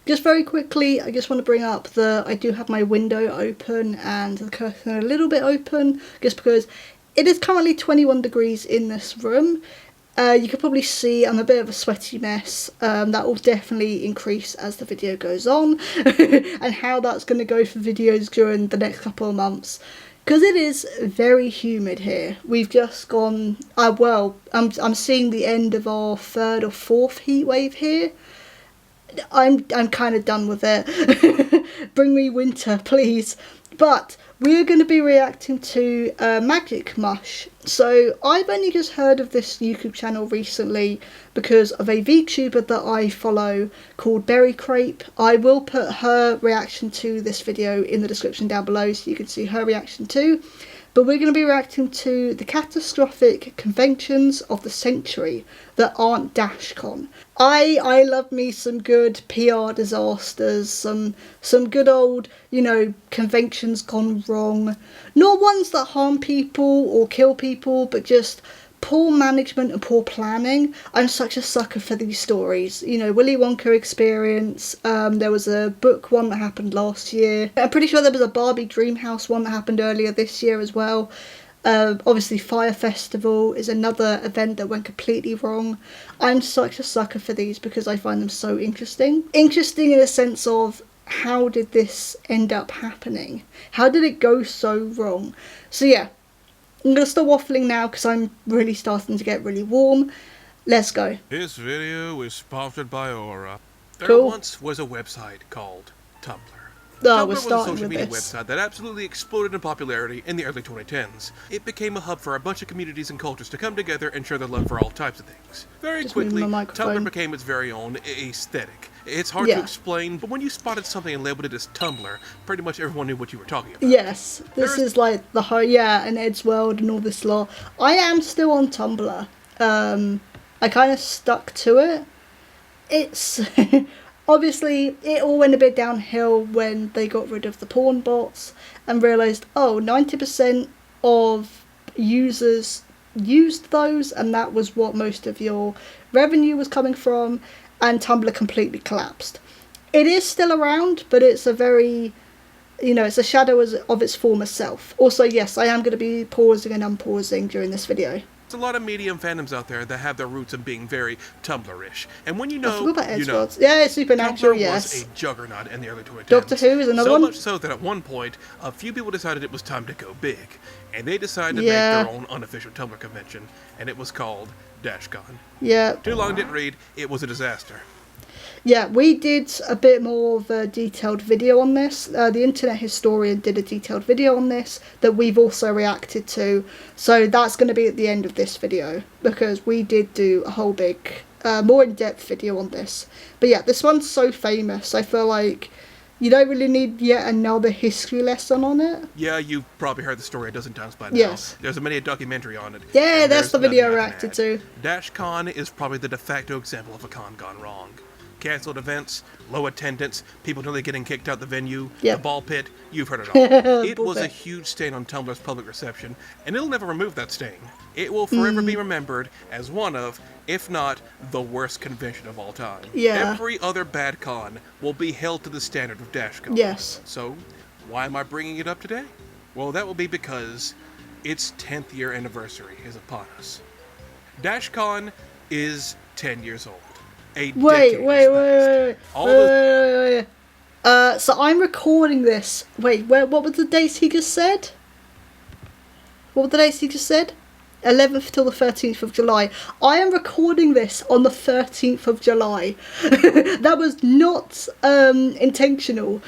Just very quickly, I just want to bring up I do have my window open and the curtain a little bit open, just because it is currently 21 degrees in this room. You can probably see I'm a bit of a sweaty mess. That will definitely increase as the video goes on, and how that's going to go for videos during the next couple of months. Because it is very humid here. We've just gone, I'm seeing the end of our 3rd or 4th heat wave here. I'm kind of done with it. Bring me winter, please. But we're going to be reacting to MagicMush. So I've only just heard of this YouTube channel recently because of a VTuber that I follow called Berry Crepe. I will put her reaction to this video in the description down below so you can see her reaction too. But we're going to be reacting to the catastrophic conventions of the century that aren't DashCon. I love me some good PR disasters, some good old, conventions gone wrong. Not ones that harm people or kill people, but just poor management and poor planning. I'm such a sucker for these stories. Willy Wonka experience. There was a book one that happened last year. I'm pretty sure there was a Barbie Dreamhouse one that happened earlier this year as well. Obviously Fire Festival is another event that went completely wrong. I'm such a sucker for these because I find them so interesting. Interesting in a sense of, how did this end up happening? How did it go so wrong? So yeah, I'm going to stop waffling now because I'm really starting to get really warm. Let's go. This video is sponsored by Aura. There Cool. once was a website called Tumblr. Oh, we're Tumblr was a starting social with media this. website that absolutely exploded in popularity in the early 2010s. It became a hub for a bunch of communities and cultures to come together and share their love for all types of things. Very Just quickly, moving my microphone. Tumblr became its very own aesthetic. It's hard Yeah. to explain, but when you spotted something and labeled it as Tumblr, pretty much everyone knew what you were talking about. Yes, this is like the whole, and Ed's World and all this lot. I am still on Tumblr. I kind of stuck to it. It's obviously it all went a bit downhill when they got rid of the porn bots and realised, 90% of users used those, and that was what most of your revenue was coming from, and Tumblr completely collapsed. It is still around, but it's a very, it's a shadow of its former self. Also, yes, I am going to be pausing and unpausing during this video. There's a lot of media and fandoms out there that have their roots in being very Tumblr-ish. And when you I know, forgot about Ed's you know. World. Yeah, Supernatural, Tumblr yes. was a juggernaut in the early 2010s. Doctor Who is another so one. So much so that at one point, a few people decided it was time to go big. And they decided to make their own unofficial Tumblr convention. And it was called DashCon. Yeah. Too long didn't read, it was a disaster. Yeah, we did a bit more of a detailed video on this. The Internet Historian did a detailed video on this that we've also reacted to. So that's going to be at the end of this video, because we did do a whole big, more in-depth video on this. But yeah, this one's so famous, I feel like you don't really need yet another history lesson on it. Yeah, you've probably heard the story a dozen times by now. Yes. There's a documentary on it. Yeah, that's the video I reacted to. DashCon is probably the de facto example of a con gone wrong. Cancelled events, low attendance, people nearly getting kicked out the venue, the ball pit, you've heard it all. It was a huge stain on Tumblr's public reception, and it'll never remove that stain. It will forever be remembered as one of, if not, the worst convention of all time. Yeah. Every other bad con will be held to the standard of DashCon. Yes. So, why am I bringing it up today? Well, that will be because its 10th year anniversary is upon us. DashCon is 10 years old. Wait. So I'm recording this. Wait, what were the dates he just said? 11th till the 13th of July. I am recording this on the 13th of July. That was not intentional.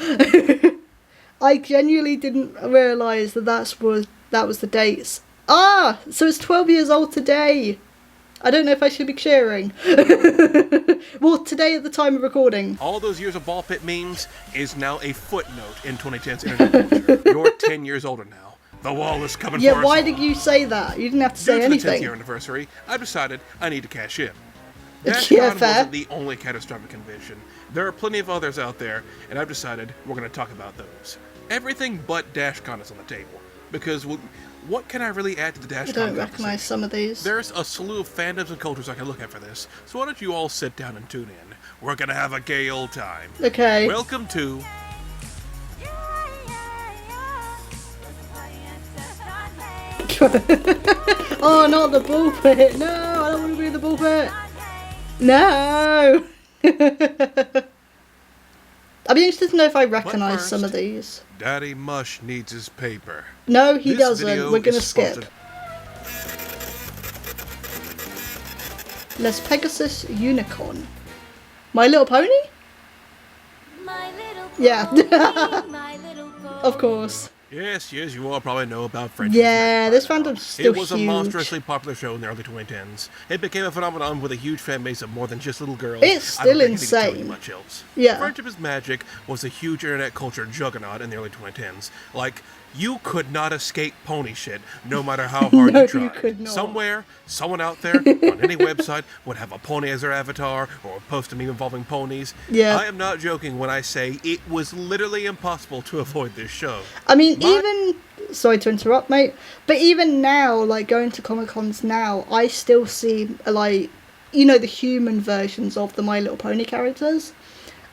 I genuinely didn't realise that was the dates. Ah, so it's 12 years old today. I don't know if I should be cheering. Well, today at the time of recording. All those years of ball pit memes is now a footnote in 2010's internet culture. You're 10 years older now. The wall is coming for us. Yeah, why did you say that? You didn't have to say anything. Due to the 10th year anniversary, I've decided I need to cash in. Yeah, DashCon fair. wasn't the only catastrophic convention. There are plenty of others out there, and I've decided we're going to talk about those. Everything but DashCon is on the table. Because what can I really add to the DashCon I don't recognise some of these. There's a slew of fandoms and cultures I can look at for this, so why don't you all sit down and tune in. we're gonna have a gay old time. Okay. Welcome to... Oh, not the ball pit. No, I don't want to be in the ball pit. No. I'd be interested to know if I recognise some of these. Daddy Mush needs his paper. No, he doesn't. We're gonna skip. Les Pegasus Unicon. My Little Pony? Yeah. Of course. Yes, you all probably know about Friendship. Yeah, this fandom's still huge. It was a monstrously popular show in the early 2010s. It became a phenomenon with a huge fan base of more than just little girls. It's still insane. Much else. Yeah. Friendship is Magic was a huge internet culture juggernaut in the early 2010s. Like, you could not escape pony shit, no matter how hard No, you tried. you could not. Somewhere, someone out there, on any website, would have a pony as their avatar, or post a meme involving ponies. Yeah. I am not joking when I say it was literally impossible to avoid this show. I mean, even... Sorry to interrupt, mate. But even now, like, going to Comic-Cons now, I still see, like, you know, the human versions of the My Little Pony characters.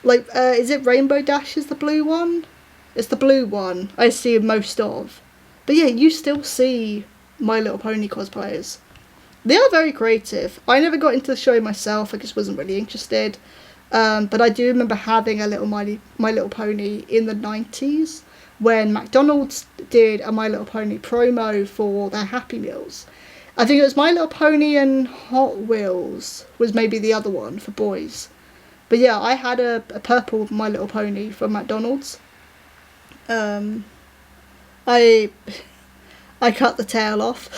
Like, is it Rainbow Dash is the blue one? It's the blue one I see most of. But yeah, you still see My Little Pony cosplayers. They are very creative. I never got into the show myself, I just wasn't really interested. But I do remember having a little My Little Pony in the 90s when McDonald's did a My Little Pony promo for their Happy Meals. I think it was My Little Pony and Hot Wheels was maybe the other one for boys. But yeah, I had a purple My Little Pony from McDonald's. I cut the tail off.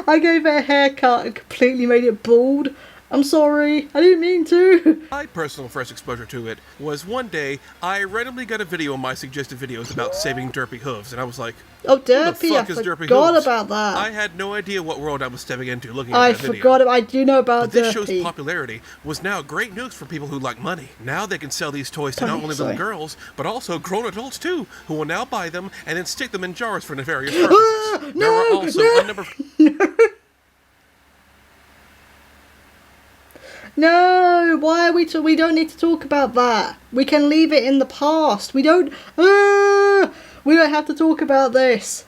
I gave it a haircut and completely made it bald. I'm sorry, I didn't mean to. My personal first exposure to it was one day I randomly got a video on my suggested videos about saving derpy hooves, and I was like, oh, derpy, who the fuck is derpy forgot hooves? about that. I had no idea what world I was stepping into looking at that video. I forgot, I do know about but this derpy. show's popularity was now great news for people who like money. Now they can sell these toys to not only little girls, but also grown adults too, who will now buy them and then stick them in jars for nefarious purposes. There were also a number of... No, why are we we don't need to talk about that. We can leave it in the past. We don't have to talk about this.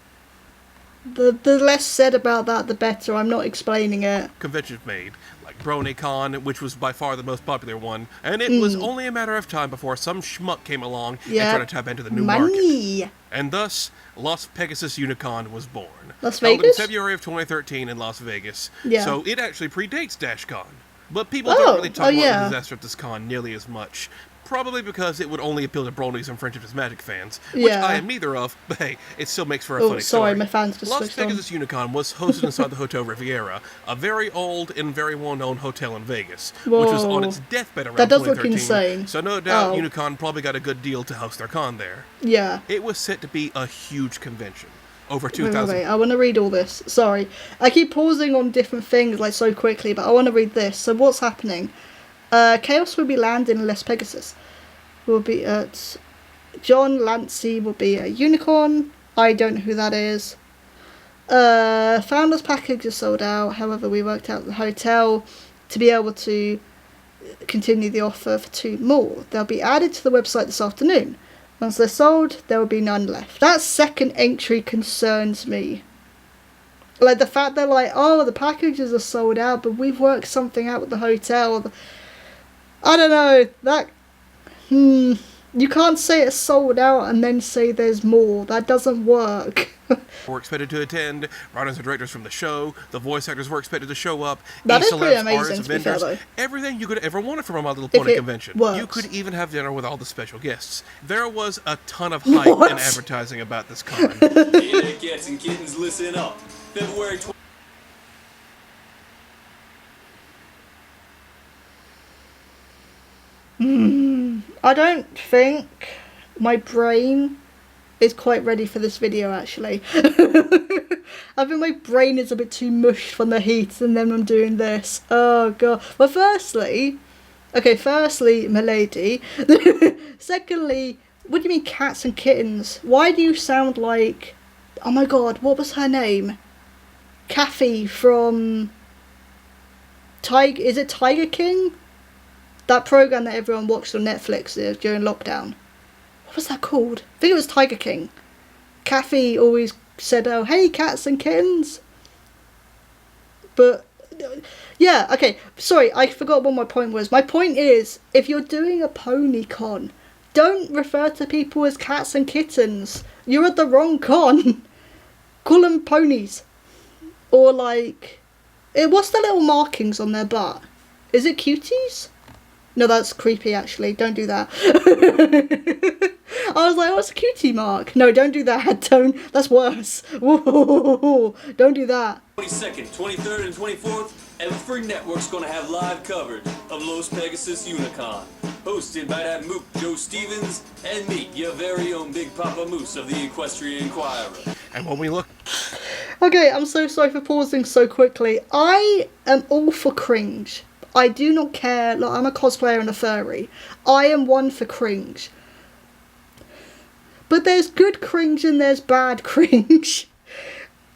The less said about that, the better. I'm not explaining it. Conventions made, like BronyCon, which was by far the most popular one, and it was only a matter of time before some schmuck came along and tried to tap into the new market. And thus, Las Pegasus Unicon was born. Las Held Vegas? in February of 2013 in Las Vegas. Yeah. So it actually predates DashCon. But people don't really talk about the disaster of this con nearly as much. Probably because it would only appeal to bronies and Friendship is Magic fans, which I am neither of, but hey, it still makes for a funny story. My fans just Las Pegasus Unicon was hosted inside the Hotel Riviera, a very old and very well-known hotel in Vegas, which was on its deathbed around 2013. That does look insane. So no doubt Unicon probably got a good deal to host their con there. Yeah. It was set to be a huge convention. Over 2,000. Wait, I want to read all this. Sorry. I keep pausing on different things like so quickly, but I want to read this. So what's happening? Chaos will be landing in Les Pegasus. Will be at... John Lancey will be a unicorn. I don't know who that is. Founders package is sold out. However, we worked out the hotel to be able to continue the offer for 2 more. They'll be added to the website this afternoon. Once they're sold, there will be none left. That second entry concerns me. Like, the fact they're like, oh, the packages are sold out, but we've worked something out with the hotel. I don't know. That... You can't say it's sold out and then say there's more. That doesn't work. Were expected to attend. Writers and directors from the show. The voice actors were expected to show up. That is pretty amazing, to be fair, though. Everything you could ever wanted from a My Little Pony convention. Works. You could even have dinner with all the special guests. There was a ton of hype and advertising about this con. Hey, cats and kittens, listen up. February 20th. I don't think my brain is quite ready for this video, actually. I think my brain is a bit too mushed from the heat, and then I'm doing this. Oh, God. Well, firstly, milady. Secondly, what do you mean cats and kittens? Why do you sound like... Oh, my God, what was her name? Kathy from... Is it Tiger King? That program that everyone watched on Netflix during lockdown. What was that called? I think it was Tiger King. Kathy always said, "Oh, hey, cats and kittens." But yeah, okay. Sorry, I forgot what my point was. My point is, if you're doing a pony con, don't refer to people as cats and kittens. You're at the wrong con. Call them ponies. Or like, what's the little markings on their butt? Is it cuties? No, that's creepy actually. Don't do that. I was like, what's a cutie mark? No, don't do that. Don't. That's worse. Whoa, don't do that. 22nd, 23rd, and 24th, every network's gonna have live coverage of Los Pegasus Unicon. Hosted by that mook Joe Stevens and me, your very own Big Papa Moose of the Equestrian Inquirer. And when we look... Okay, I'm so sorry for pausing so quickly. I am all for cringe. I do not care. Like, I'm a cosplayer and a furry. I am one for cringe. But there's good cringe and there's bad cringe.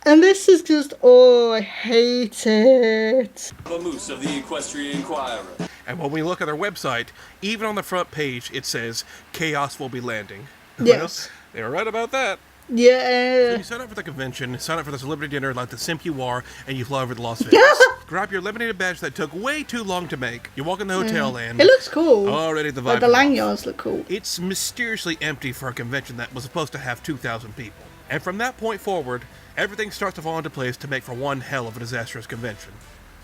And this is just, oh, I hate it. Moose of the Equestrian Inquirer. And when we look at their website, even on the front page, it says, "Chaos will be landing." Yes. Well, they were right about that. Yeah. So you sign up for the convention, sign up for the celebrity dinner like the simp you are, and you fly over to Las Vegas. Grab your laminated badge that took way too long to make. You walk in the hotel and... It looks cool. Already the vibe. Like the lanyards look cool. It's mysteriously empty for a convention that was supposed to have 2,000 people. And from that point forward, everything starts to fall into place to make for one hell of a disastrous convention.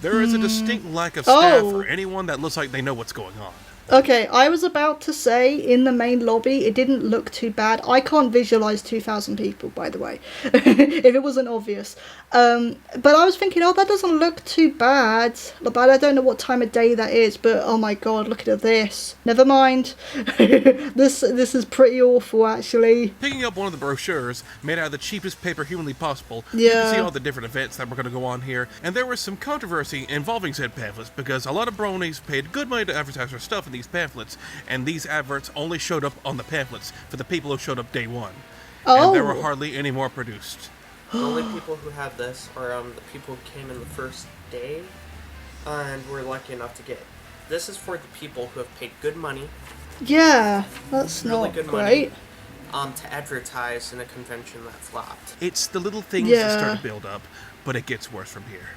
There is a distinct lack of staff for anyone that looks like they know what's going on. Okay, I was about to say in the main lobby, it didn't look too bad. I can't visualize 2,000 people, by the way, if it wasn't obvious. But I was thinking, oh, that doesn't look too bad. But I don't know what time of day that is. But oh my god, look at this. Never mind. This is pretty awful, actually. Picking up one of the brochures made out of the cheapest paper humanly possible, Yeah. you can see all the different events that were going to go on here. And there was some controversy involving said pamphlets because a lot of bronies paid good money to advertise their stuff in these pamphlets, and these adverts only showed up on the pamphlets for the people who showed up day one. And there were hardly any more produced. The only people who have this are the people who came in the first day and were lucky enough to get. This is for the people who have paid good money. Yeah, that's really not good great. Money, to advertise in a convention that flopped. It's the little things that start to build up, but it gets worse from here.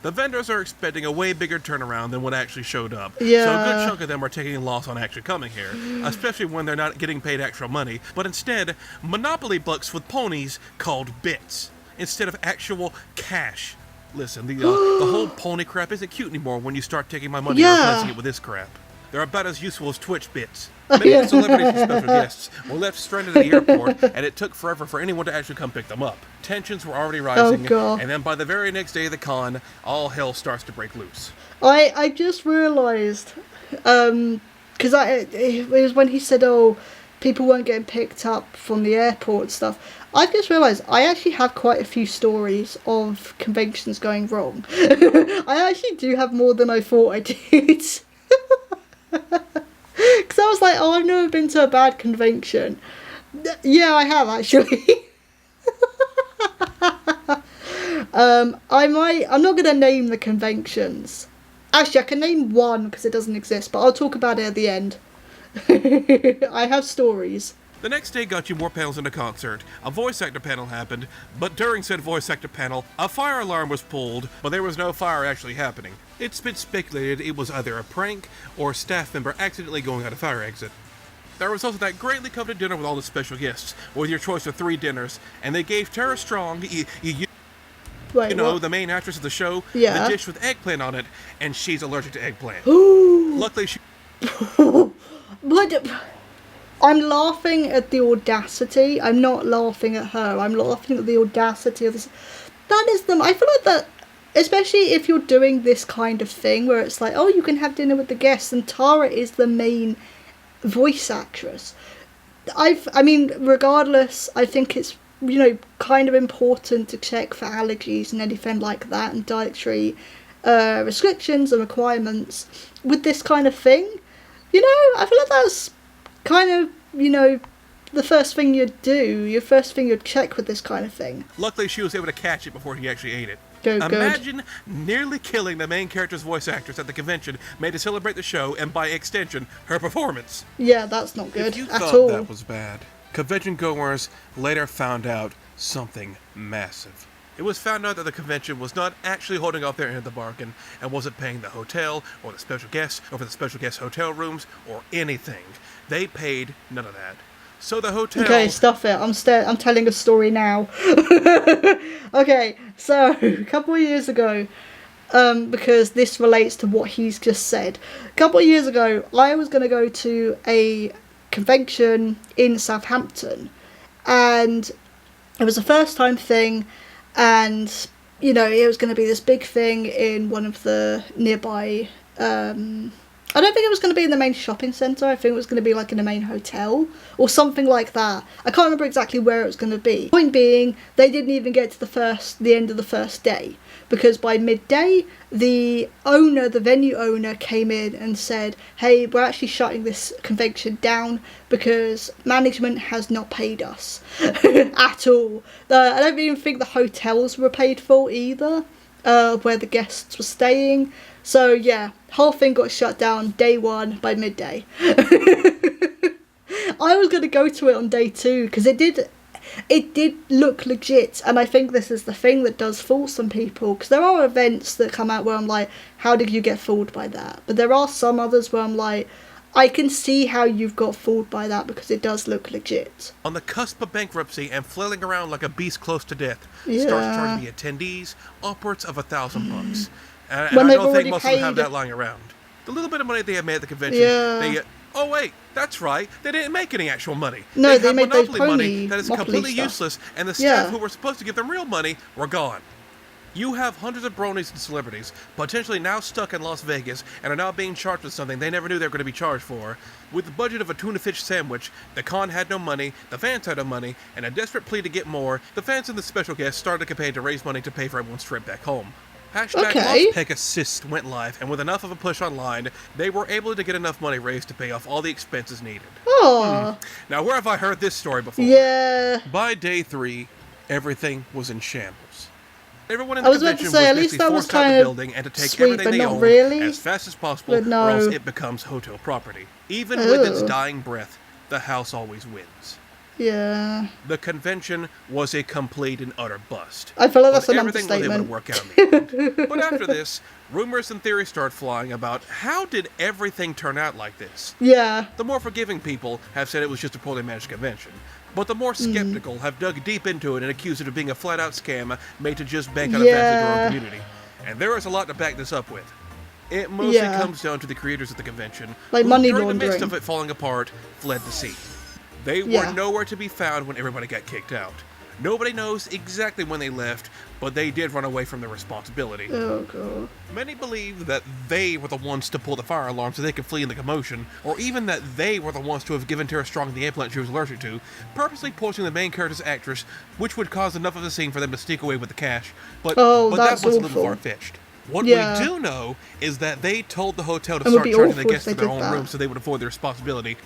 The vendors are expecting a way bigger turnaround than what actually showed up. Yeah. So a good chunk of them are taking a loss on actually coming here, especially when they're not getting paid extra money, but instead, monopoly books with ponies called bits, instead of actual cash. Listen, the whole pony crap isn't cute anymore when you start taking my money and replacing it with this crap. They're about as useful as Twitch bits. Many of the celebrities and special guests were left stranded at the airport, and it took forever for anyone to actually come pick them up. Tensions were already rising, and then by the very next day of the con, all hell starts to break loose. I just realised, because it was when he said, oh, people weren't getting picked up from the airport and stuff. I just realised I actually have quite a few stories of conventions going wrong. I actually do have more than I thought I did. Because I was like, oh, I've never been to a bad convention. Yeah, I have actually. I'm not going to name the conventions. Actually, I can name one because it doesn't exist, but I'll talk about it at the end. I have stories. The next day got you more panels in a concert. A voice actor panel happened, but during said voice actor panel, a fire alarm was pulled, but there was no fire actually happening. It's been speculated it was either a prank or a staff member accidentally going out a fire exit. There was also that greatly coveted dinner with all the special guests, with your choice of 3 dinners, and they gave Tara Strong, Wait, the main actress of the show, the dish with eggplant on it, and she's allergic to eggplant. Luckily she... But I'm laughing at the audacity. I'm not laughing at her. I'm laughing at the audacity of this. That is them. I feel like that, especially if you're doing this kind of thing where it's like, oh, you can have dinner with the guests, and Tara is the main voice actress. I mean, regardless, I think it's, kind of important to check for allergies and anything like that, and dietary restrictions and requirements with this kind of thing. I feel like that's kind of, the first thing you'd do, your first thing you'd check with this kind of thing. Luckily, she was able to catch it before he actually ate it. Good. Imagine nearly killing the main character's voice actress at the convention made to celebrate the show and, by extension, her performance. Yeah, that's not good If you at thought all. that was bad, convention goers later found out something massive. It was found out that the convention was not actually holding off their end of the bargain and wasn't paying the hotel or the special guests or for the special guest hotel rooms or anything. They paid none of that. So the hotel... Okay, stuff it. I'm telling a story now. Okay, so a couple of years ago, because this relates to what he's just said. A couple of years ago, I was going to go to a convention in Southampton, and it was a first time thing, and you know, it was going to be this big thing in one of the nearby I don't think it was going to be in the main shopping centre. I think it was going to be like in the main hotel or something like that. I can't remember exactly where it was going to be. Point being, they didn't even get to the end of the first day, because by midday, the venue owner came in and said, hey, we're actually shutting this convention down because management has not paid us at all. I don't even think the hotels were paid for either, where the guests were staying. So yeah, whole thing got shut down day one by midday. I was going to go to it on day two because it did look legit, and I think this is the thing that does fool some people, because there are events that come out where I'm like, how did you get fooled by that? But there are some others where I'm like, I can see how you've got fooled by that because it does look legit. On the cusp of bankruptcy and flailing around like a beast close to death, Yeah. starts charging the attendees upwards of $1,000. And When I they've don't think already most of them have paid- that lying around. The little bit of money they have made at the convention, Yeah. oh wait, that's right, they didn't make any actual money. No, they have made those monopoly money pony that is Monopoly completely stuff. useless, and the staff Yeah. who were supposed to give them real money were gone. You have hundreds of bronies and celebrities potentially now stuck in Las Vegas and are now being charged with something they never knew they were going to be charged for. With the budget of a tuna fish sandwich, the con had no money, the fans had no money, and a desperate plea to get more, the fans and the special guests started a campaign to raise money to pay for everyone's trip back home. Hashtag Okay. Las Pegasus went live, and with enough of a push online, they were able to get enough money raised to pay off all the expenses needed. Oh, Now, where have I heard this story before? yeah. By day 3, everything was in shambles. Everyone in I the was about to convention say, was at least basically that was forced out of kind the of building and to take sweet, everything but they not own really. as fast as possible, But no. or else it becomes hotel property. Even with its Ew. dying breath, the house always wins. Yeah. The convention was a complete and utter bust. I feel like that's But an everything was able to understatement. work out in the end. But after this, rumors and theories start flying about how did everything turn out like this. Yeah. The more forgiving people have said it was just a poorly managed convention, but the more skeptical have dug deep into it and accused it of being a flat-out scam made to just bank on a fancy growing community. And there is a lot to back this up with. It mostly Yeah. comes down to the creators of the convention, Like who, money during the midst laundering. of it falling apart, fled the scene. They were Yeah. nowhere to be found when everybody got kicked out. Nobody knows exactly when they left, but they did run away from their responsibility. Oh god. Many believe that they were the ones to pull the fire alarm so they could flee in the commotion, or even that they were the ones to have given Tara Strong the implant she was allergic to, purposely poisoning the main character's actress, which would cause enough of the scene for them to sneak away with the cash. But that that's was a little awful. far-fetched. What Yeah. we do know is that they told the hotel to It would start be charging the awful if guests they for their did own that. rooms so they would avoid their responsibility.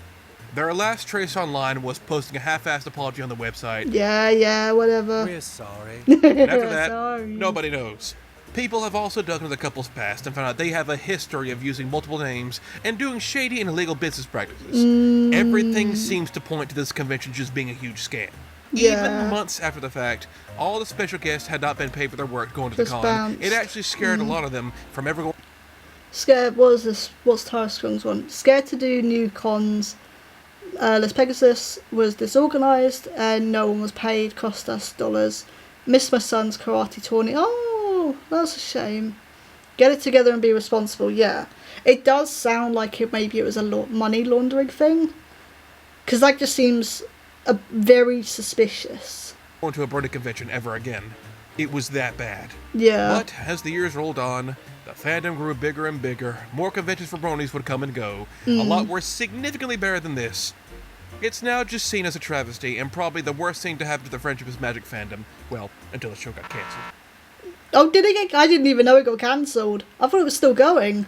Their last trace online was posting a half-assed apology on the website. Yeah, whatever. We're sorry. And after that, Sorry. nobody knows. People have also dug into the couple's past and found out they have a history of using multiple names and doing shady and illegal business practices. Everything seems to point to this convention just being a huge scam. Yeah. Even months after the fact, all the special guests had not been paid for their work going to the Just con. bounced. It actually scared a lot of them from ever going. Scared, what is this? What's Tara Strong's one? Scared to do new cons. Las Pegasus was disorganized and no one was paid, cost us dollars. Missed my son's karate tourney. Oh, that's a shame. Get it together and be responsible. Yeah, it does sound like maybe it was a money laundering thing, because that just seems very suspicious. Going to a Brony convention ever again. It was that bad. Yeah. But as the years rolled on, the fandom grew bigger and bigger. More conventions for bronies would come and go. A lot were significantly better than this. It's now just seen as a travesty, and probably the worst thing to happen to the Friendship is Magic fandom. Well, until the show got cancelled. Oh, did it get? I didn't even know it got cancelled. I thought it was still going.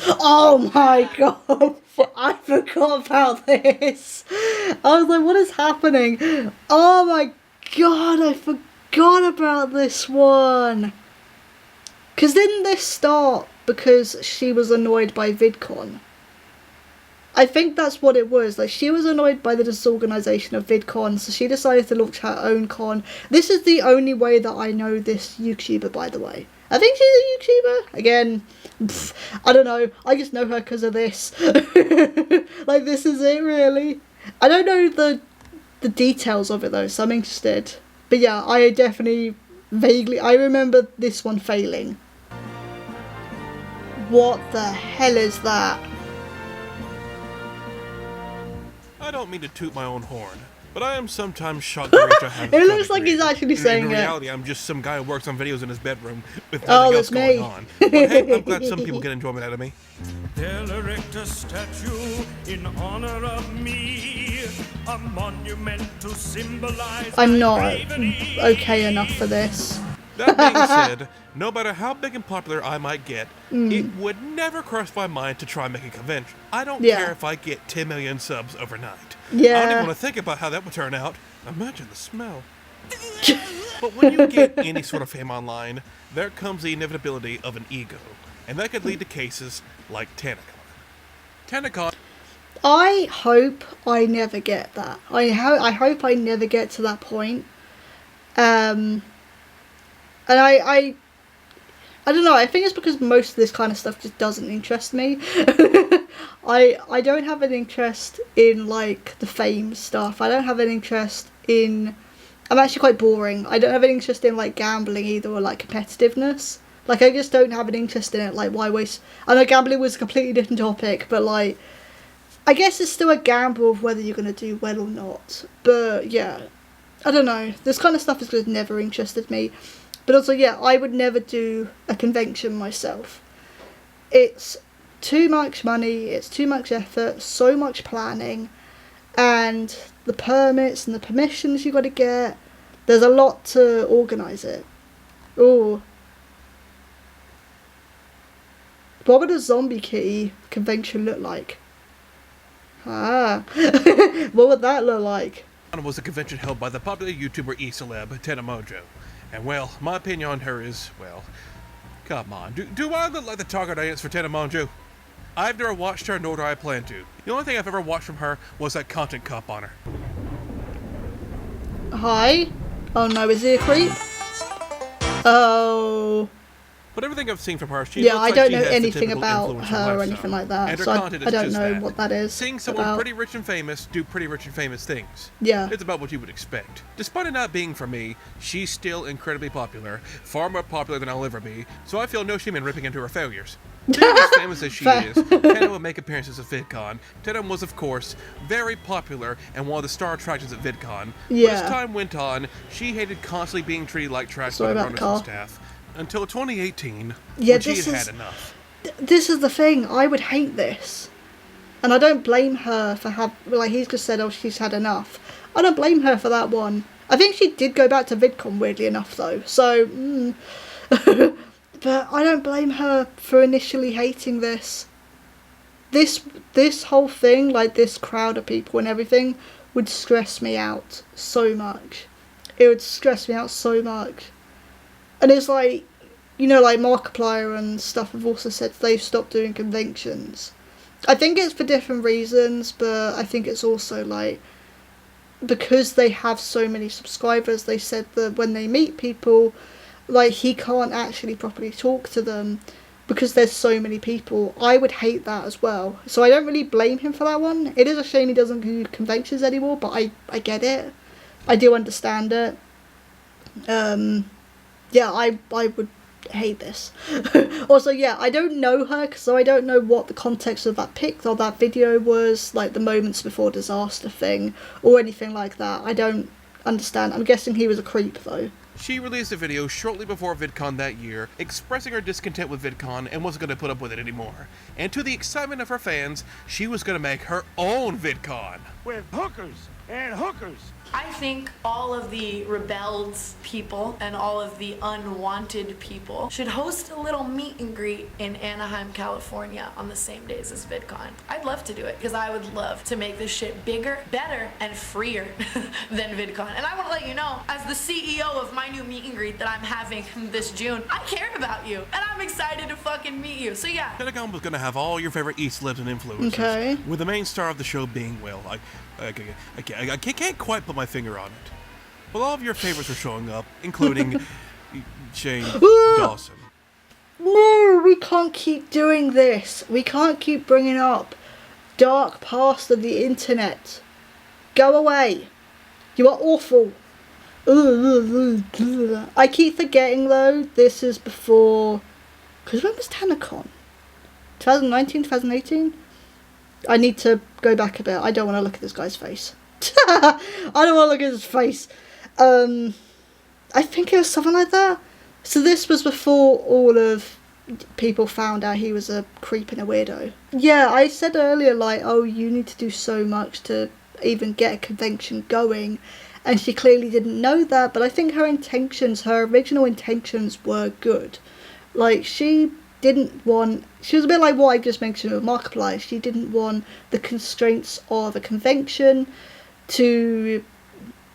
Oh my god! I forgot about this. I was like, what is happening? Oh my god, I forgot about this one. Because didn't this start because she was annoyed by VidCon? I think that's what it was. Like, she was annoyed by the disorganization of VidCon, so she decided to launch her own con. This is the only way that I know this YouTuber, by the way. I think she's a YouTuber. Again, I don't know. I just know her because of this. Like, this is it, really. I don't know the details of it, though, so I'm interested. But yeah, I definitely vaguely... I remember this one failing. What the hell is that? I don't mean to toot my own horn, but I am sometimes shocked the reach I have. It looks like he's actually saying in it. In reality, I'm just some guy who works on videos in his bedroom with nothing else going on. But hey, I'm glad some people get enjoyment out of me. They'll erect a statue in honor of me, a monument to symbolize. I'm not okay enough for this. That being said, no matter how big and popular I might get, it would never cross my mind to try making a convention. I don't care if I get 10 million subs overnight. Yeah. I don't even want to think about how that would turn out. Imagine the smell. But when you get any sort of fame online, there comes the inevitability of an ego. And that could lead to cases like TanaCon. TanaCon... I hope I never get that. I hope I never get to that point. And I don't know, I think it's because most of this kind of stuff just doesn't interest me. I don't have an interest in, like, the fame stuff. I don't have an interest in... I'm actually quite boring. I don't have an interest in, like, gambling either, or, like, competitiveness. Like, I just don't have an interest in it. Like, why waste... I know gambling was a completely different topic, but, like, I guess it's still a gamble of whether you're going to do well or not. But, yeah, I don't know. This kind of stuff has just never interested me. But also, yeah, I would never do a convention myself. It's too much money, it's too much effort, so much planning, and the permits and the permissions you got to get. There's a lot to organise it. Ooh. What would a zombie kitty convention look like? Ah. What would that look like? It was a convention held by the popular YouTuber e-celeb, TanaMojo. And, well, my opinion on her is, well, come on. Do I look like the target audience for TanaMojo? I've never watched her, nor do I plan to. The only thing I've ever watched from her was that content cup on her. Hi? Oh no, is he a creep? Oh... But everything I've seen from her, she yeah, looks I like don't she know has the anything typical about influencer her or lifestyle. anything like that, And her so content I is don't just know that. what that is. Seeing someone about. pretty rich and famous do pretty rich and famous things. Yeah. It's about what you would expect. Despite it not being for me, she's still incredibly popular, far more popular than I'll ever be, so I feel no shame in ripping into her failures. Being as famous as she is, Tana would make appearances at VidCon. Tana was, of course, very popular and one of the star attractions at VidCon. Yeah. But as time went on, she hated constantly being treated like trash Sorry by the about runners the and staff. Until 2018, yeah, when she had had enough. This is the thing, I would hate this. And I don't blame her for like, he's just said, oh, she's had enough. I don't blame her for that one. I think she did go back to VidCon, weirdly enough, though. So, but I don't blame her for initially hating this. This whole thing, like this crowd of people and everything, would stress me out so much. It would stress me out so much. And it's like, you know, like Markiplier and stuff have also said they've stopped doing conventions. I think it's for different reasons, but I think it's also like, because they have so many subscribers, they said that when they meet people, like, he can't actually properly talk to them because there's so many people. I would hate that as well. So I don't really blame him for that one. It is a shame he doesn't do conventions anymore, but I get it. I do understand it. Yeah, I would hate this. Also, yeah, I don't know her, so I don't know what the context of that pic or that video was, like the moments before disaster thing, or anything like that. I don't understand. I'm guessing he was a creep, though. She released a video shortly before VidCon that year, expressing her discontent with VidCon and wasn't going to put up with it anymore. And to the excitement of her fans, she was going to make her own VidCon. With hookers, and hookers. I think all of the rebelled people and all of the unwanted people should host a little meet and greet in Anaheim, California on the same days as VidCon. I'd love to do it because I would love to make this shit bigger, better, and freer than VidCon. And I want to let you know, as the CEO of my new meet and greet that I'm having this June, I care about you and I'm excited to fucking meet you. So yeah. TanaCon was going to have all your favorite East Libs and influencers. Okay. With the main star of the show being Will. I can't quite put my finger on it. Well, all of your favorites are showing up, including Shane Dawson. No, we can't keep doing this. We can't keep bringing up dark past of the internet. Go away. You are awful. I keep forgetting though, this is before... Because when was TanaCon? 2019, 2018? I need to go back a bit. I don't want to look at this guy's face. I don't want to look at his face. I think it was something like that. So this was before all of people found out he was a creep and a weirdo. Yeah, I said earlier, like, oh, you need to do so much to even get a convention going. And she clearly didn't know that, but I think her original intentions were good. Like, she was a bit like what I just mentioned with Markiplier. She didn't want the constraints of a convention to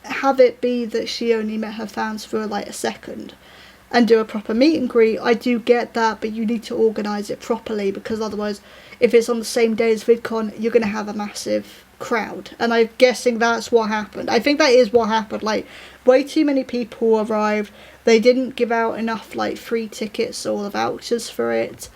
have it be that she only met her fans for like a second and do a proper meet and greet. I do get that, but you need to organise it properly because otherwise, if it's on the same day as VidCon, you're going to have a massive crowd. And I'm guessing that's what happened. I think that is what happened. Like, way too many people arrived. They didn't give out enough like free tickets or the vouchers for it,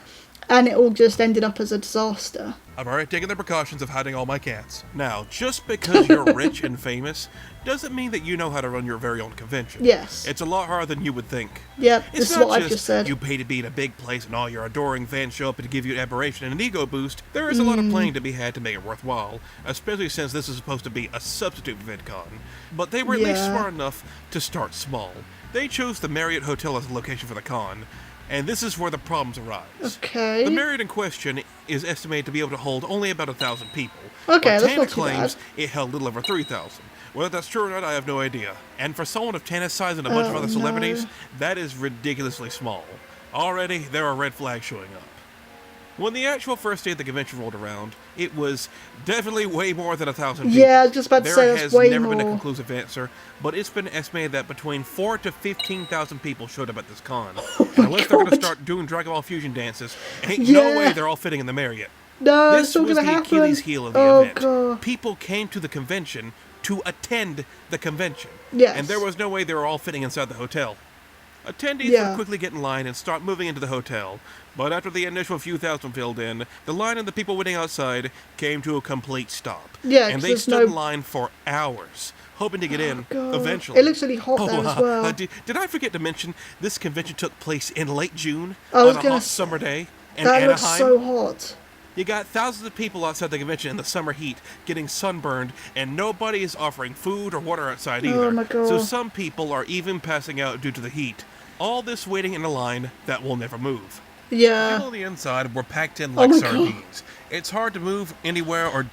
and it all just ended up as a disaster. I've already taken the precautions of hiding all my cats. Now, just because you're rich and famous doesn't mean that you know how to run your very own convention. Yes. It's a lot harder than you would think. Yep, It's this is not what I've just said. You pay to be in a big place and all your adoring fans show up to give you admiration and an ego boost. There is a lot of playing to be had to make it worthwhile, especially since this is supposed to be a substitute for VidCon. But they were at least smart enough to start small. They chose the Marriott Hotel as the location for the con, and this is where the problems arise. Okay. The Marriott in question is estimated to be able to hold only about 1,000 people. Okay, but that's Tana not too claims bad. it held a little over 3,000. Whether that's true or not, I have no idea. And for someone of Tana's size and a bunch of other celebrities, that is ridiculously small. Already, there are red flags showing up. When the actual first day of the convention rolled around, it was definitely way more than 1,000 people. Yeah, I was just about to say There that's has way never been a more. conclusive answer, but it's been estimated that between 4,000 to 15,000 people showed up at this con. Oh And unless they're going to start doing Dragon Ball Fusion dances, ain't no way they're all fitting in the Marriott. No, This it's not was going the to happen. Achilles heel of the event. God. People came to the convention to attend the convention. Yes. And there was no way they were all fitting inside the hotel. Attendees would quickly get in line and start moving into the hotel, but after the initial few thousand filled in, the line and the people waiting outside came to a complete stop. Yeah, and 'cause they there's stood in no- line for hours, hoping to get in God. eventually. It looks really hot there as well. Did I forget to mention this convention took place in late June I was on a gonna hot s- summer day in That Anaheim? looks so hot. You got thousands of people outside the convention in the summer heat getting sunburned, and nobody is offering food or water outside either. Oh my God. So some people are even passing out due to the heat. All this waiting in a line that will never move. Yeah. People on the inside were packed in like my God. sardines. It's hard to move anywhere or...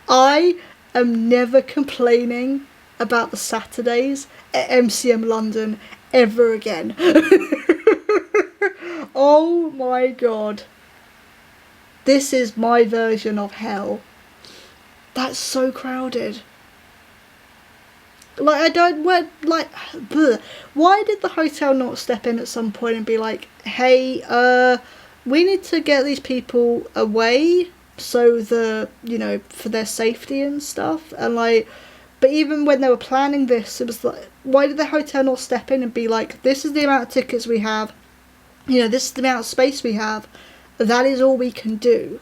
I am never complaining about the Saturdays at MCM London ever again. Oh my God. This is my version of hell. That's so crowded. Like, I don't, why did the hotel not step in at some point and be like, hey, we need to get these people away so for their safety and stuff, and like, but even when they were planning this, it was like, why did the hotel not step in and be like, this is the amount of tickets we have, this is the amount of space we have, that is all we can do.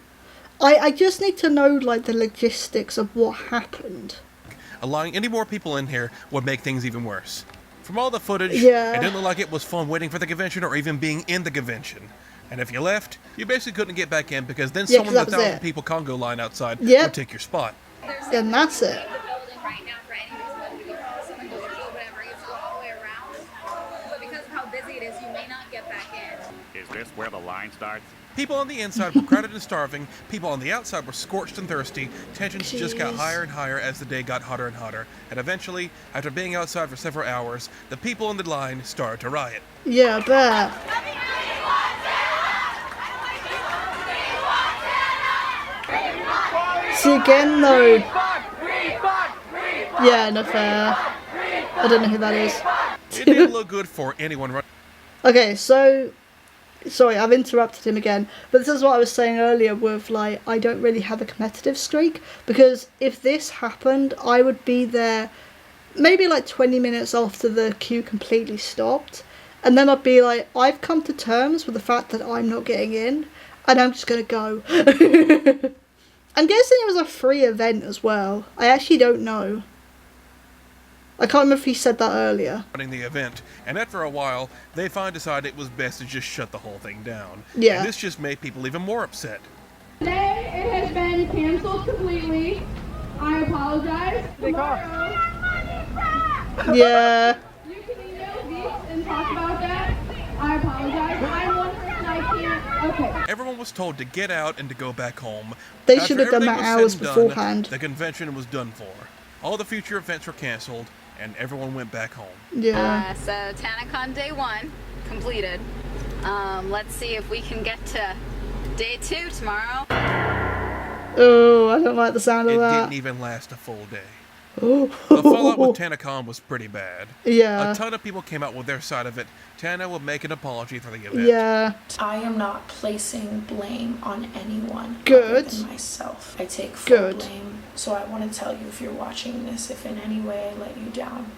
I just need to know, like, the logistics of what happened. Allowing any more people in here would make things even worse. From all the footage, Yeah. it didn't look like it was fun waiting for the convention or even being in the convention. And if you left, you basically couldn't get back in because then Yeah, someone 'cause with that a was 1,000 it. people Congo line outside Yep. would take your spot. And that's it. The building right now for any reason to go to some or whatever, you have to go all the way around. But because of how busy it is, you may not get back in. Is there this where the line starts? People on the inside were crowded and starving. People on the outside were scorched and thirsty. Tensions just got higher and higher as the day got hotter and hotter. And eventually, after being outside for several hours, the people in the line started to riot. Yeah, I bet. See, again, though... Yeah, no fair. I don't know who that is. It didn't look good for anyone running. Okay, so... Sorry, I've interrupted him again. But this is what I was saying earlier with, like, I don't really have a competitive streak. Because if this happened, I would be there maybe like 20 minutes after the queue completely stopped. And then I'd be like, I've come to terms with the fact that I'm not getting in. And I'm just going to go. I'm guessing it was a free event as well. I actually don't know. I can't remember if he said that earlier. Running the event, and after a while, they finally decided it was best to just shut the whole thing down. Yeah. And this just made people even more upset. Today, it has been canceled completely. I apologize. Tomorrow, Yeah. you can email Veets and talk about that. I apologize. I'm one person I can't. Okay. Everyone was told to get out and to go back home. They After should have done everything that was hours said and done, beforehand. The convention was done for. All the future events were canceled, and everyone went back home. Yeah. So TanaCon day 1 completed. Let's see if we can get to day 2 tomorrow. Oh, I don't like the sound of It that. didn't even last a full day. Oh. The fallout with TanaCon was pretty bad. Yeah. A ton of people came out with their side of it. Tana will make an apology for the event. Yeah. I am not placing blame on anyone Good. other than myself. I take full Good. blame. So I want to tell you, if you're watching this, if in any way I let you down,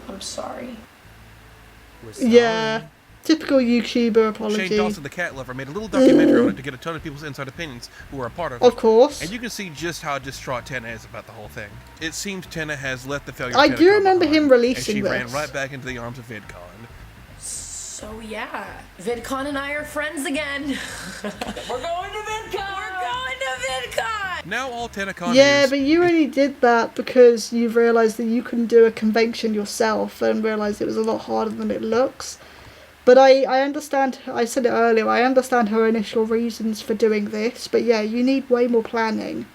I'm sorry. Yeah. Typical YouTuber apology. Shane Dawson, the cat lover, made a little documentary on it to get a ton of people's inside opinions who were a part of it. Of course. And you can see just how distraught Tana is about the whole thing. It seems Tana has let the failure I of do TanaCon remember behind, him releasing and she ran this. right back into the arms of VidCon. So yeah, VidCon and I are friends again. We're going to VidCon! We're going to VidCon! Now all TanaCon Yeah, is... but you only did that because you've realised that you couldn't do a convention yourself and realised it was a lot harder than it looks. But I understand, I said it earlier, I understand her initial reasons for doing this, but yeah, you need way more planning.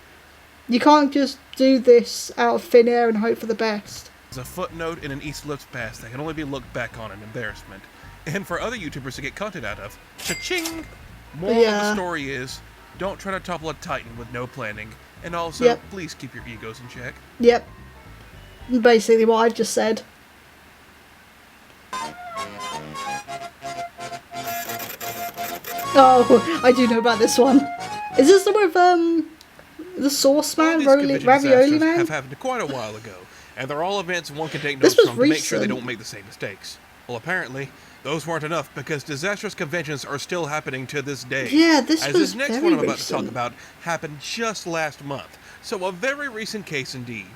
You can't just do this out of thin air and hope for the best. As a footnote in an East Lips past that can only be looked back on in embarrassment. And for other YouTubers to get content out of. Cha-ching! Moral of the story is, don't try to topple a titan with no planning. And also, please keep your egos in check. Yep. Basically what I've just said. Oh, I do know about this one. Is this the with the Sauce Man, Ravioli Man? Have happened quite a while ago, and they're all events one can take This notes was from to make sure they recent. don't make the same mistakes. Well, apparently, those weren't enough because disastrous conventions are still happening to this day. Yeah, this as was this next very one I'm about to talk recent. about happened just last month, so a very recent case indeed.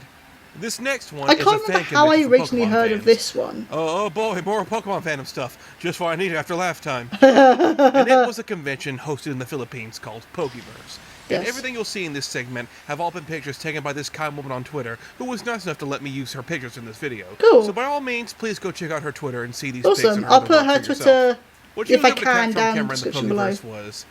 This next one I is a can't fan remember how I convention for originally Pokemon heard fans. of this one. Oh boy, more Pokemon fandom stuff. Just what I needed after last time. And it was a convention hosted in the Philippines called Pokeverse. And Yes. everything you'll see in this segment have all been pictures taken by this kind woman on Twitter, who was nice enough to let me use her pictures in this video. Cool. So by all means, please go check out her Twitter and see these pics. Awesome. and I'll other put work her for Twitter, yourself. What you if I know the can, caption down in camera the in the description below. Pokeverse was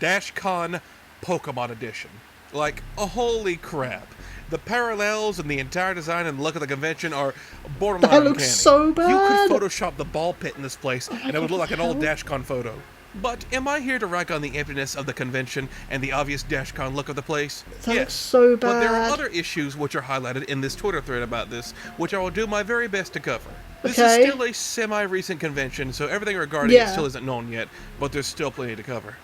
DashCon Pokemon Edition. Like, holy crap. The parallels and the entire design and look of the convention are borderline That looks uncanny. so bad. You could Photoshop the ball pit in this place, and it would look like an old hell? DashCon photo. But am I here to rag on the emptiness of the convention and the obvious DashCon look of the place? That yes. looks so But there are bad. other issues which are highlighted in this Twitter thread about this, which I will do my very best to cover. This Okay. is still a semi-recent convention, so everything regarding it Yeah. still isn't known yet, but there's still plenty to cover.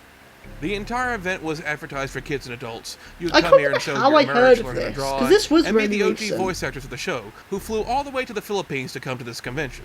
The entire event was advertised for kids and adults. You'd I come can't here and show remember how your I merch, heard of learn how to this, draw, 'cause this was and meet really the OG recent. voice actors of the show, who flew all the way to the Philippines to come to this convention.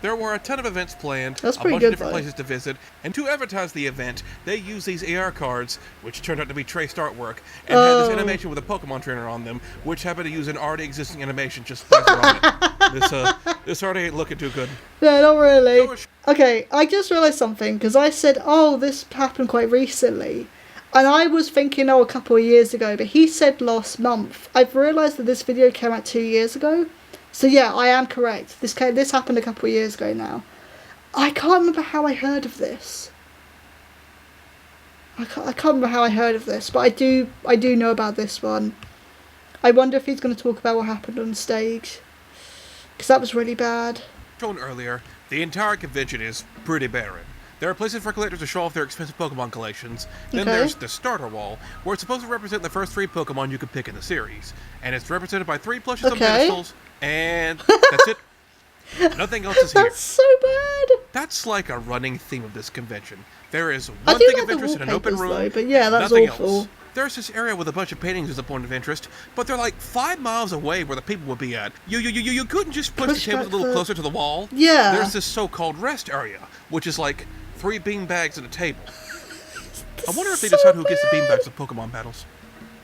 There were a ton of events planned, That's a pretty bunch good, of different though. places to visit, and to advertise the event, they used these AR cards, which turned out to be traced artwork, and had this animation with a Pokemon trainer on them, which happened to use an already existing animation just plastered on it. This already ain't looking too good. No, not really. So Okay, I just realised something, because I said, oh, this happened quite recently. And I was thinking, oh, a couple of years ago, but he said last month. I've realised that this video came out 2 years ago. So yeah, I am correct. This happened a couple of years ago now. I can't remember how I heard of this. I can't remember how I heard of this, but I do know about this one. I wonder if he's going to talk about what happened on stage, because that was really bad. Shown earlier, the entire convention is pretty barren. There are places for collectors to show off their expensive Pokemon collections. Then there's the starter wall, where it's supposed to represent the first 3 Pokemon you can pick in the series. And it's represented by 3 plushes on pedestals, and that's it. Nothing else is here. That's so bad. That's like a running theme of this convention. There is one thing of interest in an open room, though, but yeah, that's nothing awful. else. There's this area with a bunch of paintings as a point of interest, but they're like 5 miles away where the people would be at. You couldn't just push the tables a little closer to the wall. Yeah. There's this so-called rest area, which is like 3 beanbags and a table. I wonder if they decide who gets the beanbags of Pokemon battles.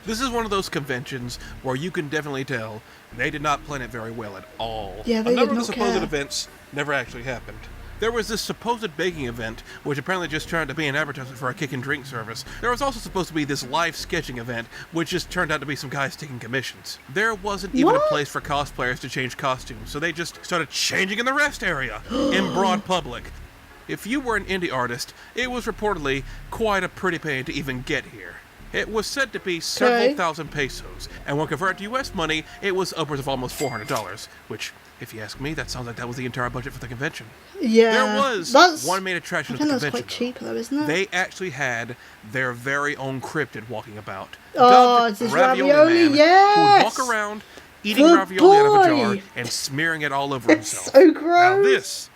This is one of those conventions where you can definitely tell they did not plan it very well at all. Yeah, they A number did of the not supposed care. events never actually happened. There was this supposed baking event, which apparently just turned out to be an advertisement for a kick and drink service. There was also supposed to be this live sketching event, which just turned out to be some guys taking commissions. There wasn't even a place for cosplayers to change costumes, so they just started changing in the rest area in broad public. If you were an indie artist, it was reportedly quite a pretty pain to even get here. It was said to be several thousand pesos, and when converted to US money, it was upwards of almost $400, which, if you ask me, that sounds like that was the entire budget for the convention. Yeah. There was one main attraction of the convention. That's quite cheap though, isn't it? They actually had their very own cryptid walking about. Oh, Dubbed this Ravioli Man, yes! who would walk around eating Good ravioli out of a boy! jar and smearing it all over himself. So gross.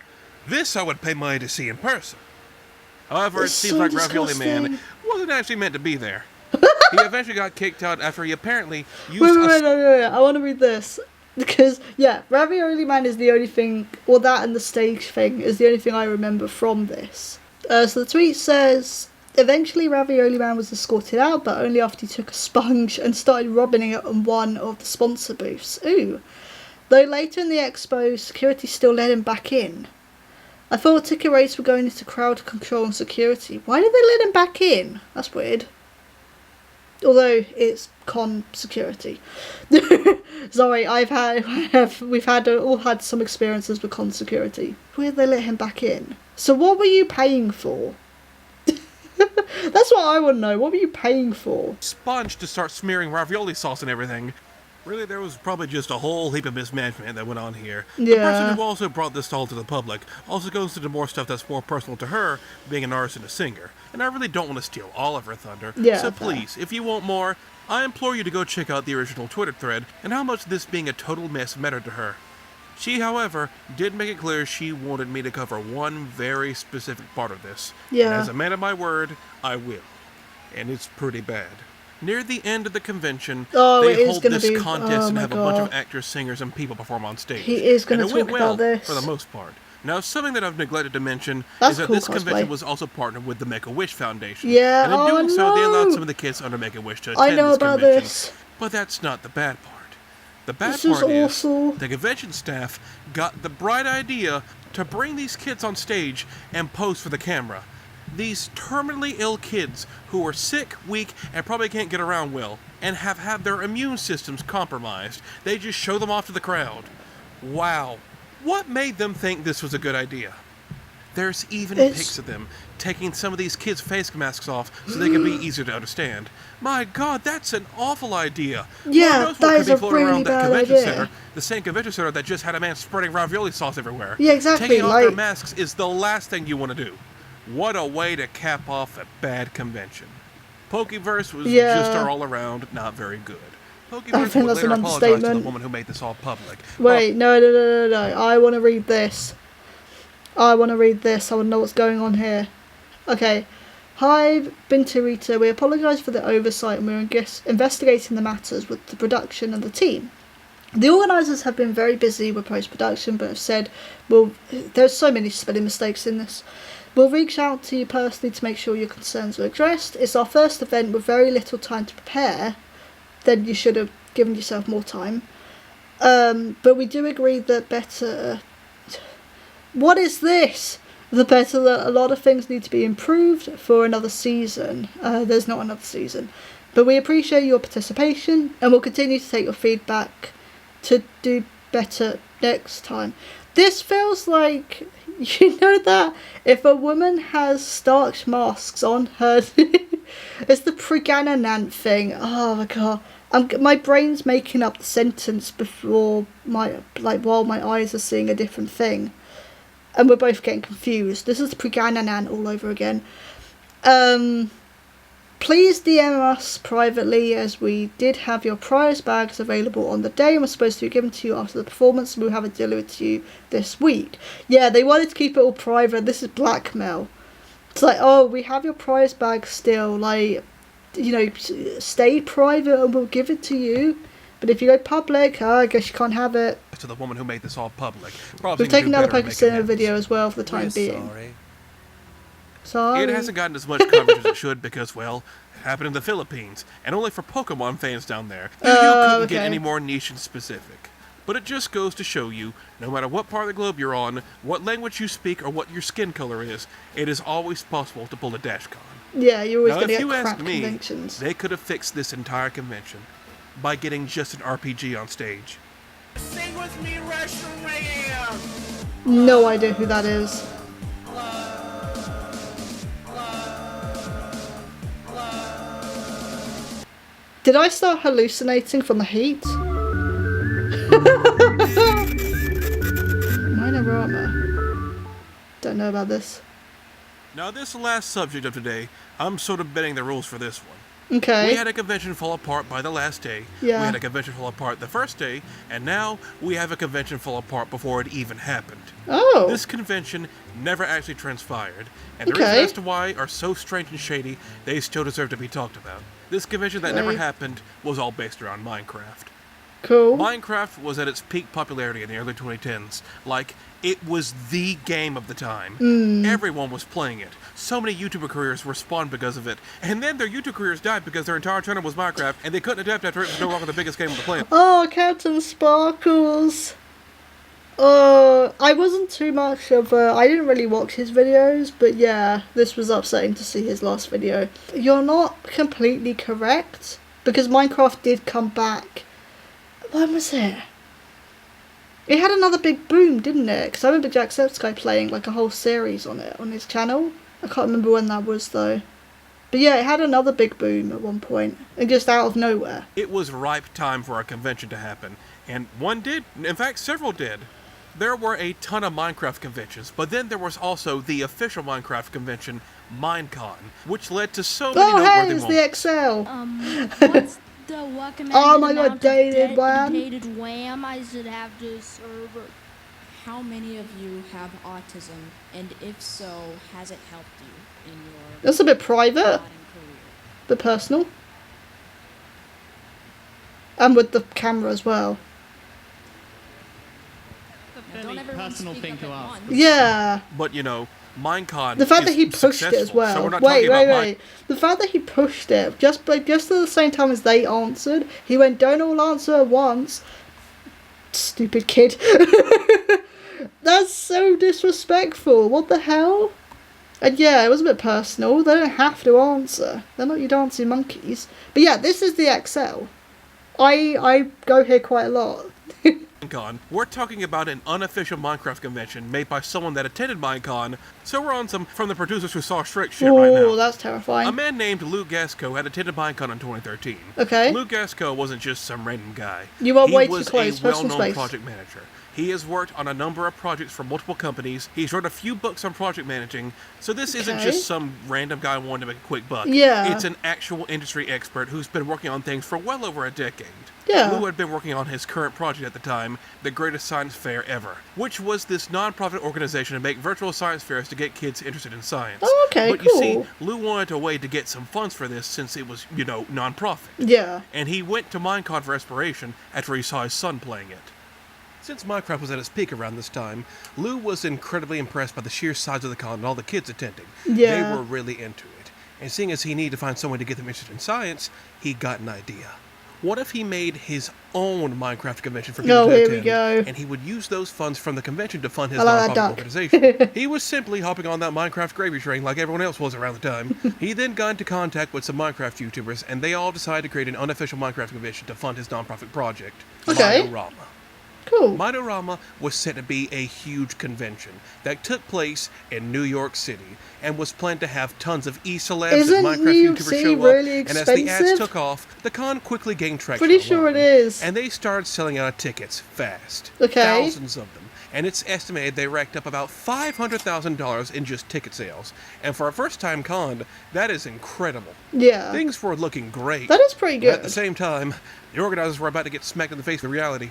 Now this I would pay money to see in person. However, It's it seems so like Ravioli Man disgusting. wasn't actually meant to be there. He eventually got kicked out after he apparently used Wait, I want to read this. Because, yeah, Ravioli Man is the only thing, or that and the stage thing, is the only thing I remember from this. So the tweet says, eventually Ravioli Man was escorted out, but only after he took a sponge and started rubbing it on one of the sponsor booths. Ooh. Though later in the expo, security still let him back in. I thought ticket rates were going into crowd control and security. Why did they let him back in? That's weird. Although it's con security. Sorry, we've all had some experiences with con security. Where did they let him back in? So what were you paying for? That's what I want to know. What were you paying for? Sponge to start smearing ravioli sauce and everything. Really, there was probably just a whole heap of mismanagement that went on here. The Yeah. person who also brought this all to the public also goes into more stuff that's more personal to her, being an artist and a singer. And I really don't want to steal all of her thunder. Yeah, so fair. please, if you want more, I implore you to go check out the original Twitter thread and how much this being a total mess mattered to her. She, however, did make it clear she wanted me to cover one very specific part of this. Yeah. And as a man of my word, I will. And it's pretty bad. Near the end of the convention, they hold this contest and have a bunch of actors, singers, and people perform on stage. He is going to talk well about this. for the most part. Now, something that I've neglected to mention That's is that cool this convention cosplay. was also partnered with the Make-A-Wish Foundation. Yeah, and in doing so, no. they allowed some of the kids under Make-A-Wish to attend I know this about convention. this. But that's not the bad part. The bad This is part is awful. the convention staff got the bright idea to bring these kids on stage and pose for the camera. These terminally ill kids who are sick, weak, and probably can't get around well, and have had their immune systems compromised. They just show them off to the crowd. Wow. What made them think this was a good idea? There's even pics of them taking some of these kids' face masks off so they can be easier to understand. My God, that's an awful idea. Yeah, Lord knows what that could is be a floating really around that bad convention idea. center. The same convention center that just had a man spreading ravioli sauce everywhere. Yeah, exactly, Taking off their like- masks is the last thing you want to do. What a way to cap off a bad convention. Pokeverse was just all around not very good. Pokeverse I think would that's an later apologize to the understatement. woman who made this all public. Wait, no. I want to read this. I want to know what's going on here. Okay. Hi, Bintarita. We apologise for the oversight and we're investigating the matters with the production and the team. The organisers have been very busy with post-production but have said, well, there's so many spelling mistakes in this. We'll reach out to you personally to make sure your concerns are addressed. It's our first event with very little time to prepare. Then you should have given yourself more time. But we do agree that better... What is this? The better that a lot of things need to be improved for another season. There's not another season. But we appreciate your participation and we'll continue to take your feedback to do better next time. This feels like You know that if a woman has starched masks on her, it's the pregnant thing. Oh my god. My brain's making up the sentence before while my eyes are seeing a different thing. And we're both getting confused. This is pregnant all over again. Please DM us privately, as we did have your prize bags available on the day and were supposed to be given to you after the performance. We'll have it delivered to you this week. Yeah, they wanted to keep it all private. This is blackmail. It's like, oh, we have your prize bag still. Like, you know, stay private and we'll give it to you. But if you go public, I guess you can't have it. To the woman who made this all public. We've taken down the Pegasus Unicon video as well for the time being. Sorry. It hasn't gotten as much coverage as it should because, well, it happened in the Philippines, and only for Pokemon fans down there. You couldn't get any more niche and specific. But it just goes to show you, no matter what part of the globe you're on, what language you speak, or what your skin color is, it is always possible to pull a DashCon. Yeah, you're always going to get crap conventions. If you ask me, they could have fixed this entire convention by getting just an RPG on stage. Sing with me, Russian Ram! No idea who that is. Did I start hallucinating from the heat? Mine-O-Rama. Don't know about this. Now, this last subject of today, I'm sort of bending the rules for this one. Okay. We had a convention fall apart by the last day. Yeah. We had a convention fall apart the first day, and now we have a convention fall apart before it even happened. Oh. This convention never actually transpired, and the reasons as to why are so strange and shady, they still deserve to be talked about. This convention that never happened was all based around Minecraft. Cool. Minecraft was at its peak popularity in the early 2010s. Like, it was the game of the time. Everyone was playing it. So many YouTuber careers were spawned because of it. And then their YouTube careers died because their entire channel was Minecraft, and they couldn't adapt after it was no longer the biggest game on the planet. Oh, Captain Sparkles. I wasn't too much of I didn't really watch his videos, but yeah, this was upsetting to see his last video. You're not completely correct, because Minecraft did come back. When was it? It had another big boom, didn't it? Because I remember Jacksepticeye playing like a whole series on it, on his channel. I can't remember when that was though. But yeah, it had another big boom at one point, and just out of nowhere. It was ripe time for a convention to happen, and one did. In fact, several did. There were a ton of Minecraft conventions, but then there was also the official Minecraft convention, Mine-Con, which led to so many noteworthy moments. Oh, hey, it's the XL! What's the recommended oh my god, amount dated of wham! dated wham I should have to serve? How many of you have autism, and if so, has it helped you in your That's a bit private, but personal. And with the camera as well. Don't personal thing to ask. Yeah. But you know, Minecon. The fact that he pushed it as well. So wait. The fact that he pushed it just at the same time as they answered, he went, "Don't all answer at once." Stupid kid. That's so disrespectful. What the hell? And yeah, it was a bit personal. They don't have to answer. They're not your dancing monkeys. But yeah, this is the XL. I go here quite a lot. Minecon. We're talking about an unofficial Minecraft convention made by someone that attended Minecon, so we're on some from the producers who saw Shrek shit right now. Oh, that's terrifying. A man named Lou Gasco had attended Minecon in 2013. Okay. Lou Gasco wasn't just some random guy. You are way too close. He was a well-known project manager. He has worked on a number of projects for multiple companies. He's wrote a few books on project managing, so this isn't just some random guy wanting to make a quick buck. Yeah. It's an actual industry expert who's been working on things for well over a decade. Yeah. Lou had been working on his current project at the time, the greatest science fair ever, which was this non-profit organization to make virtual science fairs to get kids interested in science. Oh, okay, but cool. you see, Lou wanted a way to get some funds for this since it was, you know, non-profit. Yeah. And he went to Minecon for inspiration after he saw his son playing it. Since Minecraft was at its peak around this time, Lou was incredibly impressed by the sheer size of the con and all the kids attending. Yeah. They were really into it. And seeing as he needed to find someone to get them interested in science, he got an idea. What if he made his own Minecraft convention for people to attend? Here we go. And he would use those funds from the convention to fund his nonprofit organization. He was simply hopping on that Minecraft gravy train like everyone else was around the time. He then got into contact with some Minecraft YouTubers, and they all decided to create an unofficial Minecraft convention to fund his nonprofit project, Okay. Mine-O-Rama. Cool. Mine-O-Rama was set to be a huge convention that took place in New York City and was planned to have tons of e-celebs and Minecraft New York YouTubers City show really up. And as the ads expensive? took off, the con quickly gained traction. Pretty sure it is. And they started selling out of tickets fast. Okay. Thousands of them. And it's estimated they racked up about $500,000 in just ticket sales. And for a first-time con, that is incredible. Yeah. Things were looking great. That is pretty But good. at the same time, the organizers were about to get smacked in the face with reality.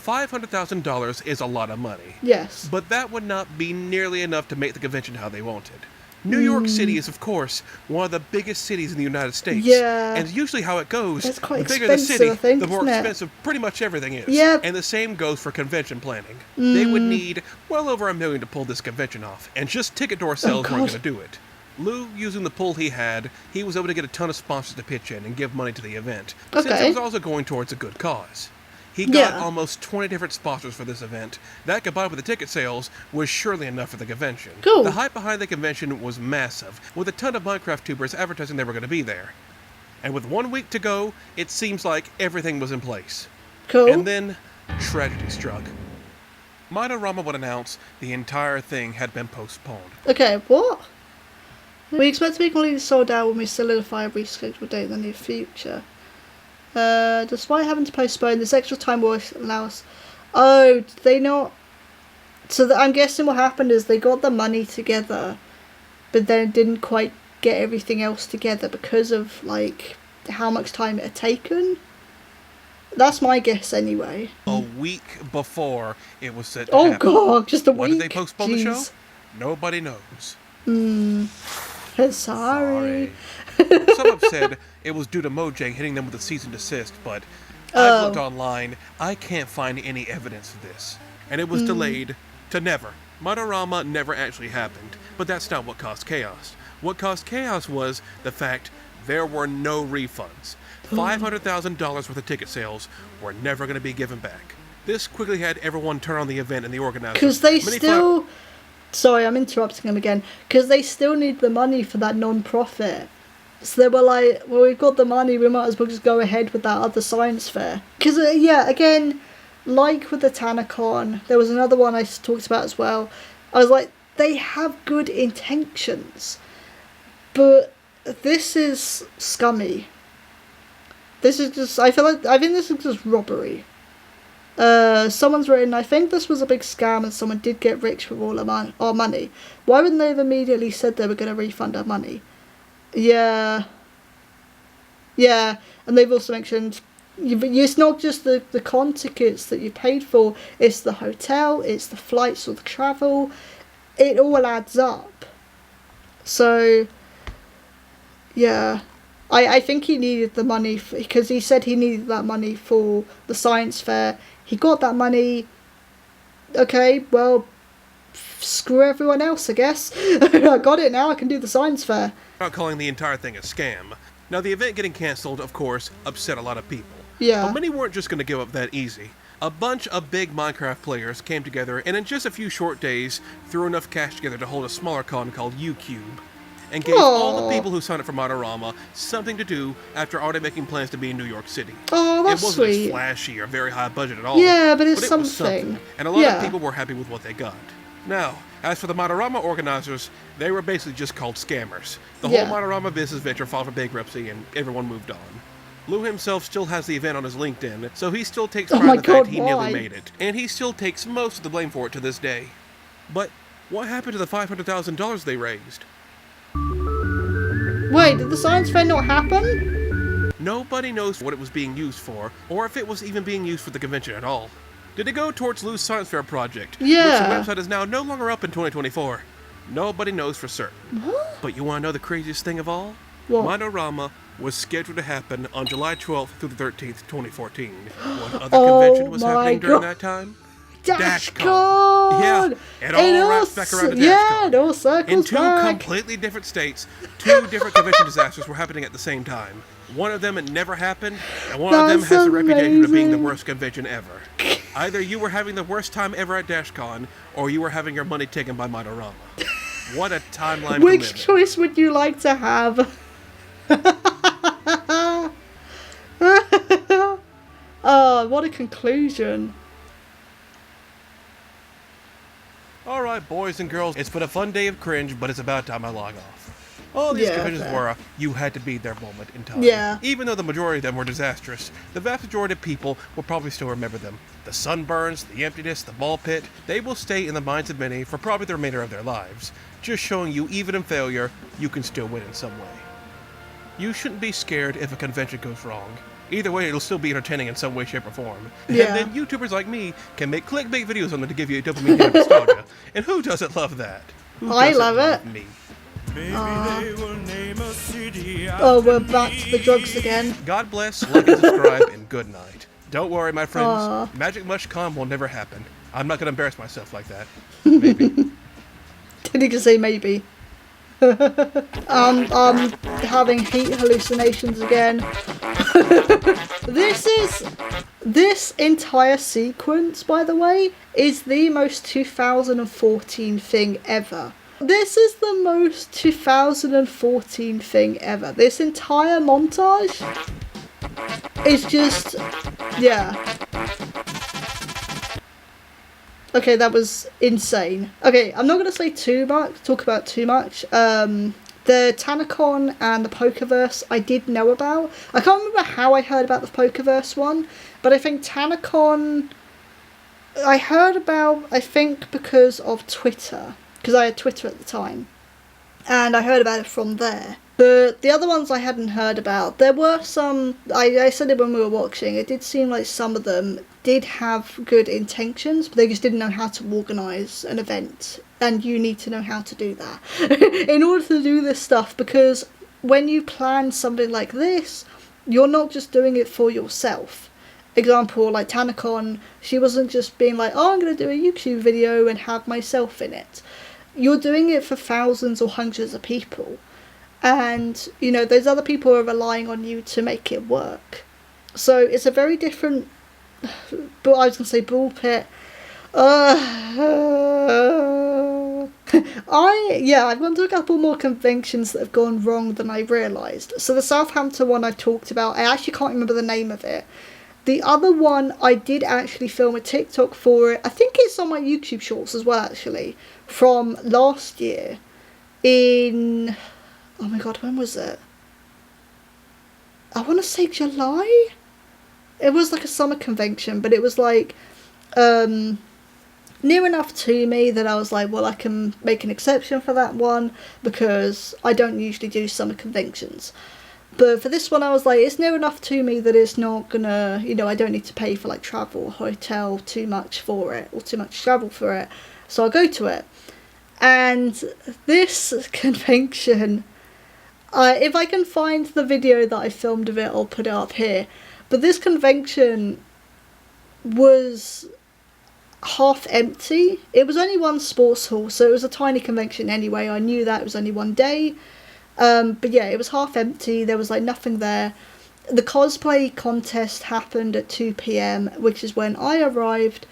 $500,000 is a lot of money. Yes. But that would not be nearly enough to make the convention how they wanted. New York City is, of course, one of the biggest cities in the United States. Yeah. And usually how it goes, That's quite the bigger the expensive, city, I think, the more isn't it? expensive pretty much everything is. Yep. And the same goes for convention planning. They would need well over $1 million to pull this convention off, and just ticket door sales weren't going to do it. Lou, using the pull he had, he was able to get a ton of sponsors to pitch in and give money to the event, since Okay. it was also going towards a good cause. He got Yeah. almost 20 different sponsors for this event. That, combined with the ticket sales, was surely enough for the convention. Cool. The hype behind the convention was massive, with a ton of Minecraft tubers advertising they were going to be there. And with 1 week to go, it seems like everything was in place. Cool. And then, tragedy struck. Mine-O-Rama would announce the entire thing had been postponed. Okay, what? We expect to be completely sold out when we solidify a rescheduled date in the near future. Despite having to postpone, this extra time will allow us... Oh, did they not... So I'm guessing what happened is they got the money together, but then didn't quite get everything else together because of, like, how much time it had taken. That's my guess anyway. A week before it was set to Oh happen. god, just a Why week? did they postpone the show? Jeez. Nobody knows. Sorry. Some have said it was due to Mojang hitting them with a cease and desist, but I've looked online. I can't find any evidence of this. And it was delayed to never. Mine-O-Rama never actually happened, but that's not what caused chaos. What caused chaos was the fact there were no refunds. $500,000 worth of ticket sales were never going to be given back. This quickly had everyone turn on the event and the organizers. Because they still... Sorry, I'm interrupting them again. Because they still need the money for that non-profit. So they were like, well, we've got the money, we might as well just go ahead with that other science fair. Because, yeah, again, like with the TanaCon, there was another one I talked about as well. I was like, they have good intentions. But this is scummy. This is just, I think this is just robbery. Someone's written, I think this was a big scam and someone did get rich with all our money. Why wouldn't they have immediately said they were going to refund our money? Yeah. Yeah, and they've also mentioned, it's not just the con tickets that you paid for, it's the hotel, it's the flights or the travel. It all adds up. So, yeah. I think he needed the money, because he said he needed that money for the science fair. He got that money. Okay, well, screw everyone else, I guess. I got it now, I can do the science fair. Not calling the entire thing a scam. Now, the event getting cancelled, of course, upset a lot of people. Yeah. But many weren't just going to give up that easy. A bunch of big Minecraft players came together and in just a few short days threw enough cash together to hold a smaller con called UCube. And gave all the people who signed up for Mine-O-Rama something to do after already making plans to be in New York City. Oh, that's It wasn't sweet. as flashy or very high budget at all. Yeah, but it's it was something. And a lot of people were happy with what they got. Now, as for the Mine-O-Rama organizers, they were basically just called scammers. The whole Mine-O-Rama business venture filed for bankruptcy and everyone moved on. Lou himself still has the event on his LinkedIn, so he still takes pride in the fact he nearly made it. And he still takes most of the blame for it to this day. But what happened to the $500,000 they raised? Wait, did the science fair not happen? Nobody knows what it was being used for, or if it was even being used for the convention at all. Did it go towards Lou's science fair project, which the website is now no longer up in 2024? Nobody knows for certain. What? But you want to know the craziest thing of all? What? Mine-O-Rama was scheduled to happen on July 12th through the 13th, 2014. What other convention was happening during that time? DashCon! Yeah, it all wraps back around to DashCon. Yeah, it all circles In two back. completely different states, two different convention disasters were happening at the same time. One of them, it never happened, and one of them has a reputation of being the worst convention ever. Either you were having the worst time ever at DashCon, or you were having your money taken by Mine-O-Rama. What a timeline to live Which in. choice would you like to have? Oh, what a conclusion. Goodbye, boys and girls. It's been a fun day of cringe, but it's about time I log off. All these conventions were you had to be their moment in time. Yeah. Even though the majority of them were disastrous, the vast majority of people will probably still remember them. The sunburns, the emptiness, the ball pit, they will stay in the minds of many for probably the remainder of their lives, just showing you even in failure, you can still win in some way. You shouldn't be scared if a convention goes wrong. Either way, it'll still be entertaining in some way, shape, or form. Yeah. And then YouTubers like me can make clickbait videos on them to give you dopamine and nostalgia. And who doesn't love that? I love it. Me. Oh, we're back to the drugs again. God bless, like and subscribe, and good night. Don't worry, my friends. MagicMush Con will never happen. I'm not going to embarrass myself like that. Maybe. Did he just say maybe? I'm having heat hallucinations again. This entire sequence, by the way, is the most 2014 thing ever. This is the most 2014 thing ever. This entire montage is just, yeah. Okay, that was insane. Okay, I'm not going to say talk about too much. The TanaCon and the Pokeverse I did know about. I can't remember how I heard about the Pokeverse one, but I think TanaCon I heard about, I think, because of Twitter. Because I had Twitter at the time. And I heard about it from there. But the other ones I hadn't heard about. There were some, I said it when we were watching, it did seem like some of them did have good intentions, but they just didn't know how to organise an event. And you need to know how to do that in order to do this stuff, because when you plan something like this, you're not just doing it for yourself. Example, like TanaCon, she wasn't just being like, oh, I'm going to do a YouTube video and have myself in it. You're doing it for thousands or hundreds of people. And, you know, those other people are relying on you to make it work. So it's a very different, but I was going to say ball pit. I've gone to a couple more conventions that have gone wrong than I realised. So the Southampton one I talked about, I actually can't remember the name of it. The other one, I did actually film a TikTok for it. I think it's on my YouTube shorts as well, actually, from last year in, oh my god, when was it? I want to say July? It was like a summer convention, but it was like near enough to me that I was like, well, I can make an exception for that one because I don't usually do summer conventions. But for this one, I was like, it's near enough to me that it's not gonna, you know, I don't need to pay for like travel, hotel, too much for it, or too much travel for it. So I'll go to it. And this convention, if I can find the video that I filmed of it, I'll put it up here. But this convention was half empty. It was only one sports hall, so it was a tiny convention anyway. I knew that it was only one day. But yeah, it was half empty. There was like nothing there. The cosplay contest happened at 2 p.m, which is when I arrived.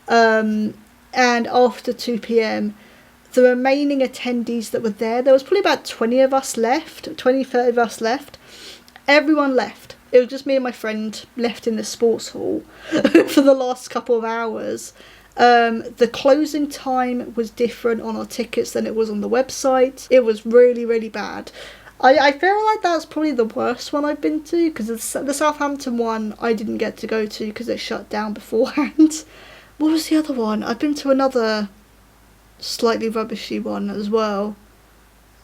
And after 2 p.m, the remaining attendees that were there was probably about 20 of us left, 20, 30 of us left. Everyone left. It was just me and my friend left in the sports hall for the last couple of hours. The closing time was different on our tickets than it was on the website. It was really, really bad. I feel like that's probably the worst one I've been to, because the Southampton one I didn't get to go to because it shut down beforehand. What was the other one? I've been to another slightly rubbishy one as well.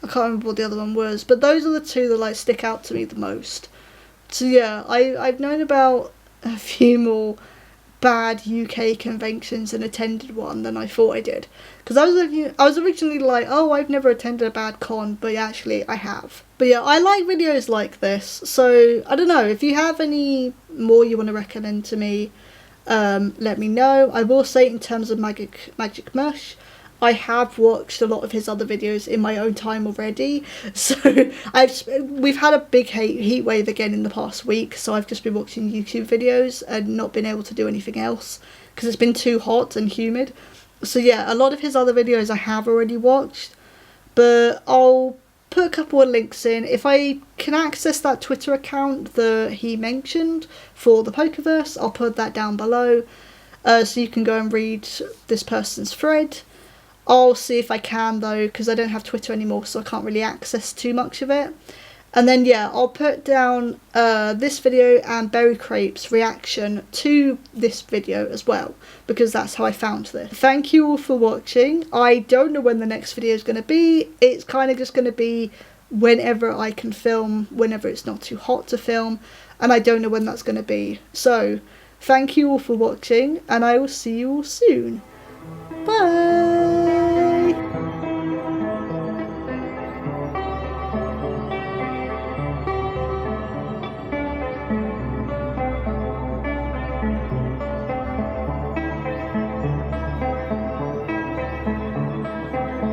I can't remember what the other one was, but those are the two that like stick out to me the most. So yeah, I've known about a few more bad UK conventions and attended one than I thought I did, because I was originally like, oh, I've never attended a bad con, but actually I have. But yeah, I like videos like this, so I don't know if you have any more you want to recommend to me, let me know. I will say, in terms of MagicMush, I have watched a lot of his other videos in my own time already, so we've had a big heat wave again in the past week, so I've just been watching YouTube videos and not been able to do anything else because it's been too hot and humid. So yeah, a lot of his other videos I have already watched, but I'll put a couple of links in. If I can access that Twitter account that he mentioned for the Pokeverse, I'll put that down below, so you can go and read this person's thread. I'll see if I can though, because I don't have Twitter anymore, so I can't really access too much of it. And then yeah, I'll put down this video and Berry Crepe's reaction to this video as well, because that's how I found this. Thank you all for watching. I don't know when the next video is going to be. It's kind of just going to be whenever I can film, whenever it's not too hot to film, and I don't know when that's going to be. So thank you all for watching, and I will see you all soon.